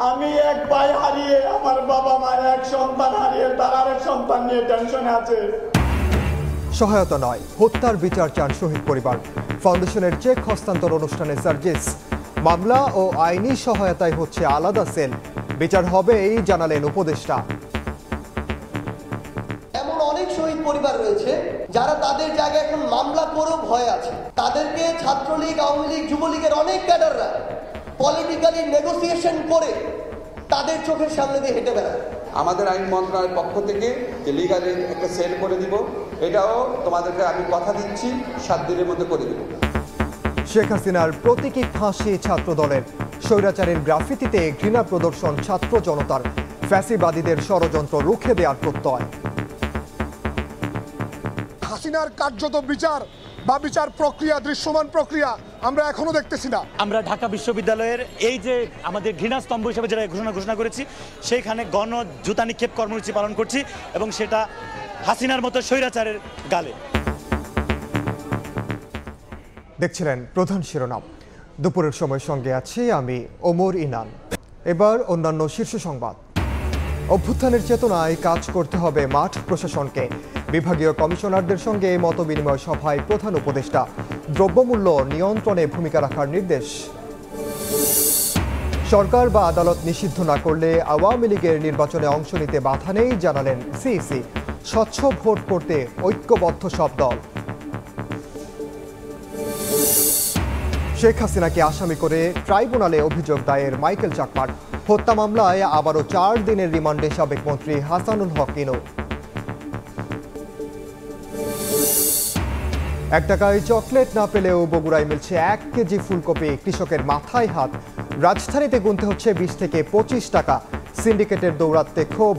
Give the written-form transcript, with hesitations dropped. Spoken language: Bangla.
আমি এক ভাই হারিয়ে, আমার বাবা মায়ের এক সন্তান হারিয়ে তার আরেক সন্তান নিয়ে টেনশনে আছে। সহায়তা নয়, হত্যার বিচার চান শহীদ পরিবার। ফাউন্ডেশনের চেক হস্তান্তর অনুষ্ঠানে সার্জিস। মামলা ও আইনি সহায়তায় হচ্ছে আলাদা সেল, বিচার হবে এই জানালেন উপদেষ্টা। এমন অনেক শহীদ পরিবার রয়েছে যারা তাদের জায়গায় এখন মামলা করেও ভয় আছে। তাদেরকে ছাত্রলীগ, আওয়ামী লীগ, যুবলীগের অনেক ক্যাডাররা পলিটিক্যালি নেগোসিয়েশন করে তাদের চোখের সামনে দিয়ে হেঁটে বেড়ায়। আমাদের আইন মন্ত্রণালয়ের পক্ষ থেকে যে লিগালি একটা সেল করে দিব, এটাও তোমাদেরকে আমি কথা দিচ্ছি 7 দিনের মধ্যে করে দেব। শেখ হাসিনার প্রতীকী ফাঁসি ছাত্র দলের। স্বৈরাচারের গ্রাফিতিতে ঘৃণা প্রদর্শন ছাত্র জনতার। ফ্যাসিবাদীদের ষড়যন্ত্র রুখে দেওয়ার প্রত্যয়। হাসিনার কার্যত বিচার বা বিচার প্রক্রিয়া, দৃশ্যমান প্রক্রিয়া আমরা এখনো দেখতেছি না। আমরা ঢাকা বিশ্ববিদ্যালয়ের এই যে আমাদের ঘৃণাস্তম্ভ হিসেবে যেটা ঘোষণা করেছি, সেইখানে গণ জুতা নিক্ষেপ কর্মসূচি পালন করছি এবং সেটা হাসিনার মতো স্বৈরাচারের গালে। দেখছিলেন প্রধান শিরোনাম। দুপুরের সময় সঙ্গে আছি আমি ওমর ইনান। এবার অন্যান্য শীর্ষ সংবাদ। অভ্যুত্থানের চেতনায় কাজ করতে হবে মাঠ প্রশাসনকে। বিভাগীয় কমিশনারদের সঙ্গে মতবিনিময় সভায় প্রধান উপদেষ্টা। দ্রব্যমূল্য নিয়ন্ত্রণে ভূমিকা রাখার নির্দেশ। সরকার বা আদালত নিষিদ্ধ না করলে আওয়ামী লীগের নির্বাচনে অংশ নিতে বাধা নেই জানালেন সিইসি। স্বচ্ছ ভোট করতে ঐক্যবদ্ধ সব দল। শেখ হাসিনাকে আসামি করে ট্রাইব্যুনালে অভিযোগ দায়ের মাইকেল চাকমার। হত্যা মামলায় আবারও 4 দিনের রিমান্ডে সাবেক মন্ত্রী হাসানুল হক ইনু। 1 টাকায় চকলেট না পেলেও বগুড়ায় মিলছে 1 কেজি ফুলকপি। কৃষকের মাথায় হাত। রাজধানীতে গুনতে হচ্ছে 20 থেকে 25 টাকা। সিন্ডিকেটের দৌরাত্মে ক্ষোভ